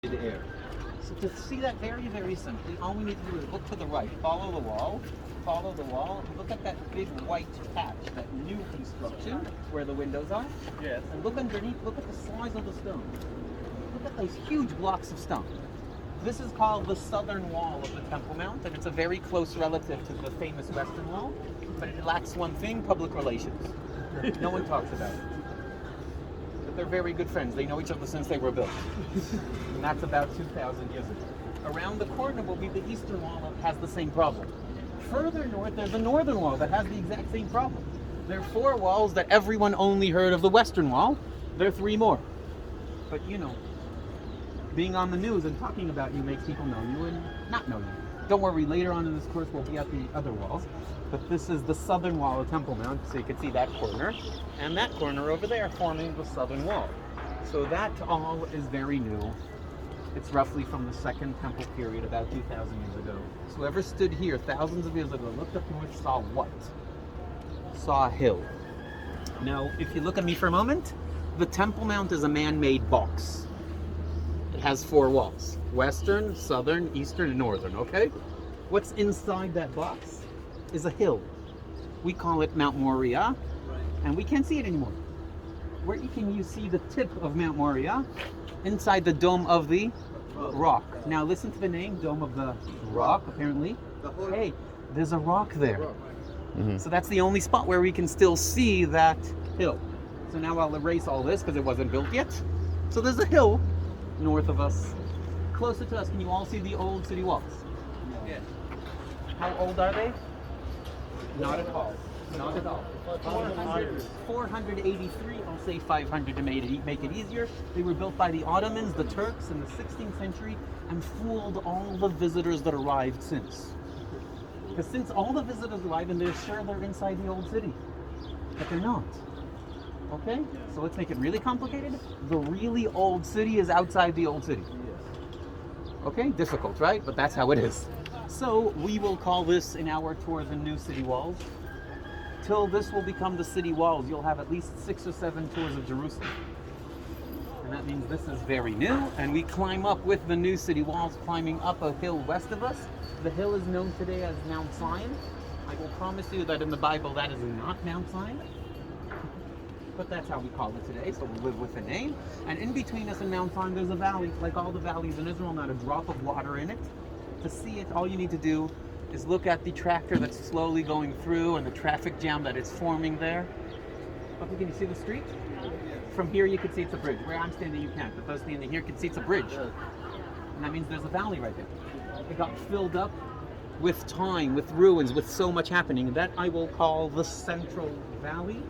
Air. So to see that very simply, all we need to do is look to the right, follow the wall, look at that big white patch, that new construction where the windows are. Yes. And look underneath, look at the size of the stone. Look at those huge blocks of stone. This is called the southern wall of the Temple Mount, and it's a very close relative to the famous western wall, but it lacks one thing: public relations. No one talks about it. But they're very good friends. They know each other since they were built. And that's about 2,000 years ago. Around the corner will be the eastern wall that has the same problem. Further north, there's the northern wall that has the exact same problem. There are 4 walls that everyone only heard of the western wall. There are 3 more. But you know, being on the news and talking about you makes people know you and not know you. Don't worry, later on in this course we'll be at the other walls. But this is the southern wall of Temple Mount, so you can see that corner. And that corner over there forming the southern wall. So that all is very new. It's roughly from the second temple period, about 2,000 years ago. So whoever stood here thousands of years ago, looked up north, saw what? Saw a hill. Now, if you look at me for a moment, the Temple Mount is a man-made box. It has 4 walls: western, southern, eastern, and northern, okay? What's inside that box is a hill. We call it Mount Moriah, and we can't see it anymore. Where can you see the tip of Mount Moriah? Inside the Dome of the Rock. Now listen to the name, Dome of the Rock, apparently. Hey, there's a rock there. So that's the only spot where we can still see that hill. So now I'll erase all this because it wasn't built yet. So there's a hill north of us. Closer to us, can you all see the old city walls? Yes. How old are they? Not at all. Not at all. 483, I'll say 500 to make it easier. They were built by the Ottomans, the Turks in the 16th century, and fooled all the visitors that arrived since. Because since all the visitors arrived, and they're sure they're inside the old city, but they're not. Okay? So let's make it really complicated. The really old city is outside the old city. Okay? Difficult, right? But that's how it is. So we will call this in our tour the new city walls. Till this will become the city walls, you'll have at least 6 or 7 tours of Jerusalem. And that means this is very new, and we climb up with the new city walls, climbing up a hill west of us. The hill is known today as Mount Zion. I will promise you that in the Bible that is not Mount Zion. But that's how we call it today, so we'll live with the name. And in between us and Mount Zion, there's a valley, like all the valleys in Israel, not a drop of water in it. To see it, all you need to do is look at the tractor that's slowly going through and the traffic jam that is forming there. Okay, can you see the street? From here you can see it's a bridge. Where I'm standing you can't, but those standing here can see it's a bridge. And that means there's a valley right there. It got filled up with time, with ruins, with so much happening. That I will call the Central Valley.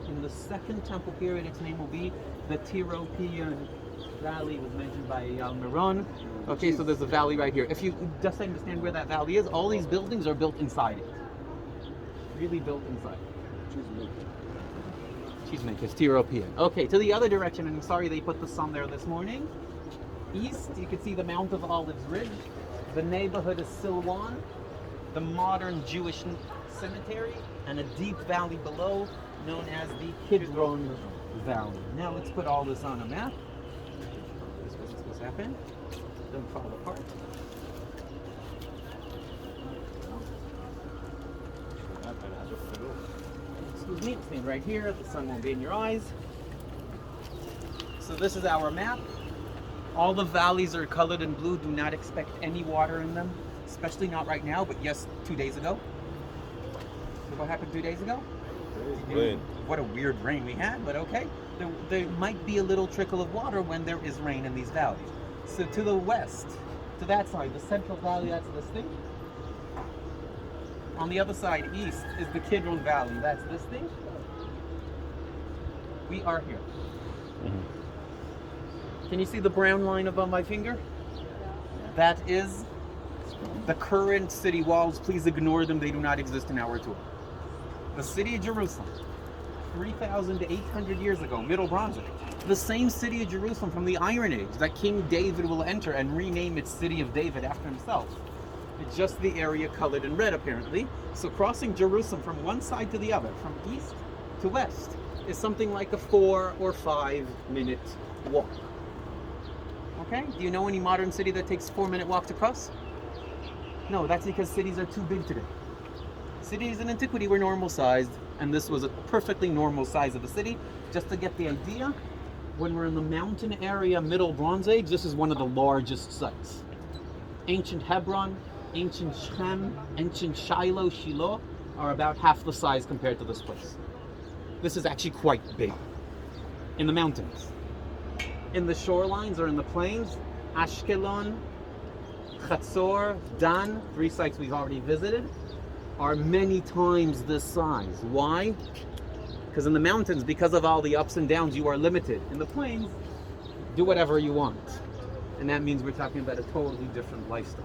In the second temple period, its name will be the Tyropoeon Valley. Was mentioned by Miron. Okay, so there's a valley right here. If you just understand where that valley is, all these buildings are built inside it. Really built inside. Cheesemakers, Tyropoeon. Okay, to the other direction, and I'm sorry they put the sun there this morning. East, you can see the Mount of Olives Ridge. The neighborhood is Silwan, the modern Jewish cemetery, and a deep valley below known as the Kidron Valley. Now let's put all this on a map. This is what's happening. Don't fall apart. Excuse me, stand right here. The sun won't be in your eyes. So this is our map. All the valleys are colored in blue. Do not expect any water in them, especially not right now, but yes, 2 days ago. So what happened 2 days ago? Rain. What a weird rain we had, but okay. There might be a little trickle of water when there is rain in these valleys. So to the west, to that side, the Central Valley, that's this thing. On the other side, east, is the Kidron Valley, that's this thing. We are here. Can you see the brown line above my finger? That is the current city walls. Please ignore them, they do not exist in our tour. The city of Jerusalem, 3,800 years ago, Middle Bronze Age. The same city of Jerusalem from the Iron Age that King David will enter and rename its City of David after himself. It's just the area colored in red, apparently. So crossing Jerusalem from one side to the other, from east to west, is something like a 4 or 5 minute walk. Okay? Do you know any modern city that takes 4-minute walk to cross? No, that's because cities are too big today. Cities in antiquity were normal sized, and this was a perfectly normal size of a city. Just to get the idea, when we're in the mountain area, Middle Bronze Age, this is one of the largest sites. Ancient Hebron, ancient Shem, ancient Shiloh are about half the size compared to this place. This is actually quite big. In the mountains. In the shorelines or in the plains, Ashkelon, Chatzor, Dan, 3 sites we've already visited, are many times this size. Why? Because in the mountains, because of all the ups and downs, you are limited. In the plains, do whatever you want. And that means we're talking about a totally different lifestyle.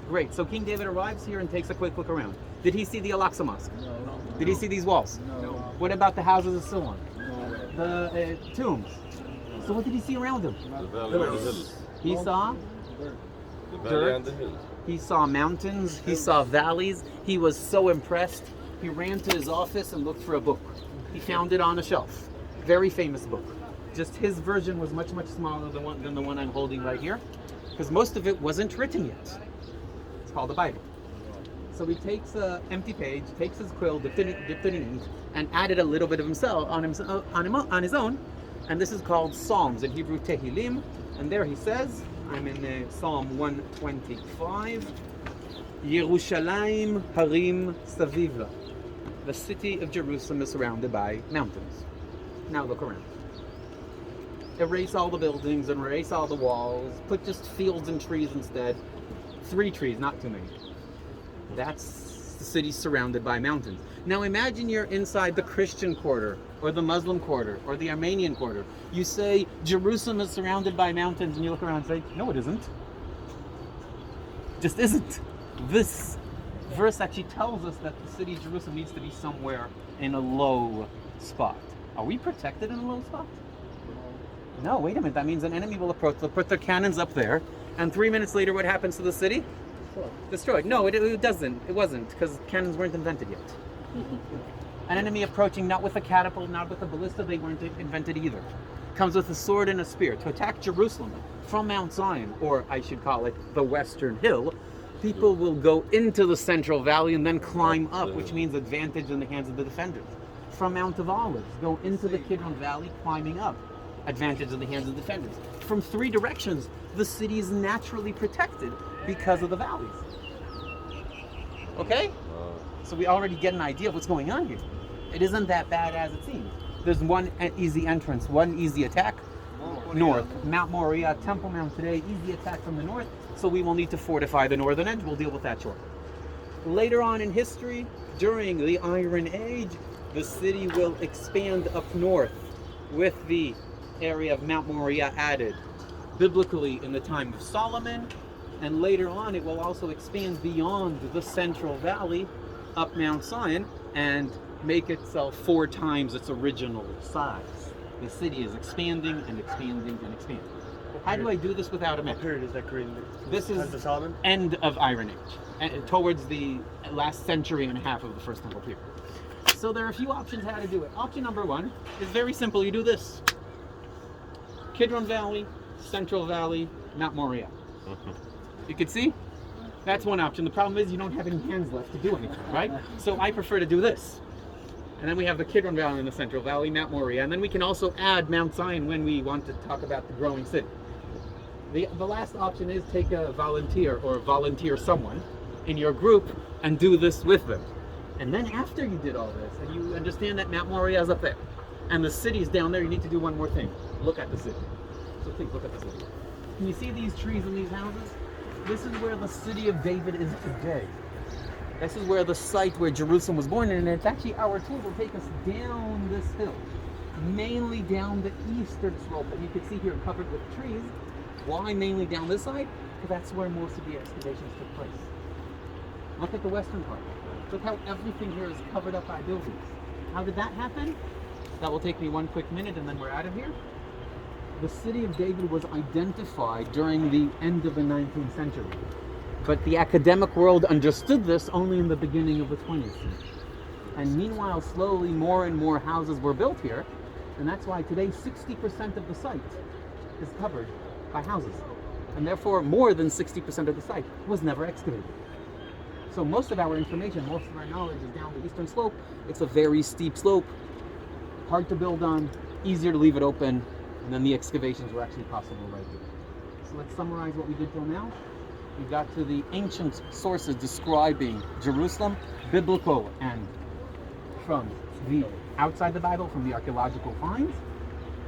Great, so King David arrives here and takes a quick look around. Did he see the Al-Aqsa Mosque? No. Did he see these walls? No. What about the houses of Siloam? No. The tombs? So what did he see around him? The valley and the hills. He saw The valley Dirt. and the hills. He saw mountains, he saw valleys. He was so impressed, he ran to his office and looked for a book. He found it on a shelf. Very famous book. Just his version was much, much smaller than the one I'm holding right here, because most of it wasn't written yet. It's called the Bible. So he takes an empty page, takes his quill, dipped it in ink, and added a little bit of himself on his own. And this is called Psalms, in Hebrew Tehillim. And there he says, I'm in Psalm 125, Yerushalayim Harim Savivla. The city of Jerusalem is surrounded by mountains. Now look around. Erase all the buildings and erase all the walls. Put just fields and trees instead. 3 trees, not too many. That's the city surrounded by mountains. Now imagine you're inside the Christian quarter, or the Muslim quarter, or the Armenian quarter. You say Jerusalem is surrounded by mountains, and you look around and say, no, it isn't. Just isn't. This verse actually tells us that the city of Jerusalem needs to be somewhere in a low spot. Are we protected in a low spot? No, wait a minute. That means an enemy will approach. They'll put their cannons up there, and 3 minutes later, what happens to the city? Destroyed. No, it doesn't. It wasn't, because cannons weren't invented yet. An enemy approaching, not with a catapult, not with a ballista, they weren't invented either. Comes with a sword and a spear to attack Jerusalem from Mount Zion, or I should call it the Western Hill. People will go into the Central Valley and then climb up, which means advantage in the hands of the defenders. From Mount of Olives, go into the Kidron Valley, climbing up, advantage in the hands of the defenders. From 3 directions, the city is naturally protected because of the valleys. Okay? So we already get an idea of what's going on here. It isn't that bad as it seems. There's one easy entrance, one easy attack. North, Mount Moriah, Temple Mount today, easy attack from the north. So we will need to fortify the northern edge. We'll deal with that shortly. Later on in history, during the Iron Age, the city will expand up north with the area of Mount Moriah added biblically in the time of Solomon. And later on, it will also expand beyond the Central Valley up Mount Zion and make itself 4 times its original size. The city is expanding and expanding and expanding. How do I do this without a map? What period is that creating? This is the Solomon? end of Iron Age, and towards the last century and a half of the First Temple period. So there are a few options how to do it. Option number 1 is very simple. You do this. Kidron Valley, Central Valley, Mount Moriah. You can see? That's one option. The problem is you don't have any hands left to do anything, right? So I prefer to do this. And then we have the Kidron Valley in the Central Valley, Mount Moriah, and then we can also add Mount Zion when we want to talk about the growing city. The last option is take a volunteer or volunteer someone in your group and do this with them. And then after you did all this, and you understand that Mount Moriah is up there, and the city's down there, you need to do one more thing. Look at the city. So please look at the city. Can you see these trees and these houses? This is where the city of David is today. This is where the site where Jerusalem was born, and it's actually our tour will take us down this hill, mainly down the eastern slope that you can see here covered with trees. Why mainly down this side? Because that's where most of the excavations took place. Look at the western part. Look how everything here is covered up by buildings. How did that happen? That will take me 1 quick minute and then we're out of here. The city of David was identified during the end of the 19th century. But the academic world understood this only in the beginning of the 20th century. And meanwhile, slowly more and more houses were built here. And that's why today 60% of the site is covered by houses. And therefore, more than 60% of the site was never excavated. So most of our information, most of our knowledge is down the eastern slope. It's a very steep slope, hard to build on, easier to leave it open, and then the excavations were actually possible right here. So let's summarize what we did till now. We got to the ancient sources describing Jerusalem, biblical and from the outside the Bible, from the archaeological finds.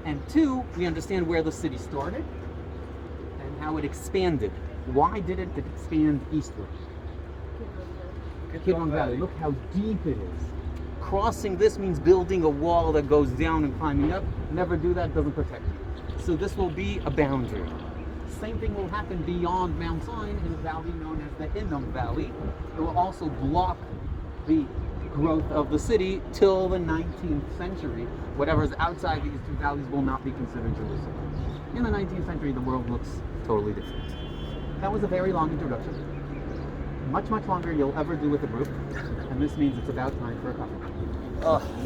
And two, we understand where the city started and how it expanded. Why did it expand eastward? Kidron Valley. Look how deep it is. Crossing this means building a wall that goes down and climbing up. Never do that, doesn't protect you. So this will be a boundary. Same thing will happen beyond Mount Zion in a valley known as the Hinnom Valley. It will also block the growth of the city till the 19th century. Whatever's outside these two valleys will not be considered Jerusalem. In the 19th century, the world looks totally different. That was a very long introduction. Much, much longer you'll ever do with a group. And this means it's about time for a coffee.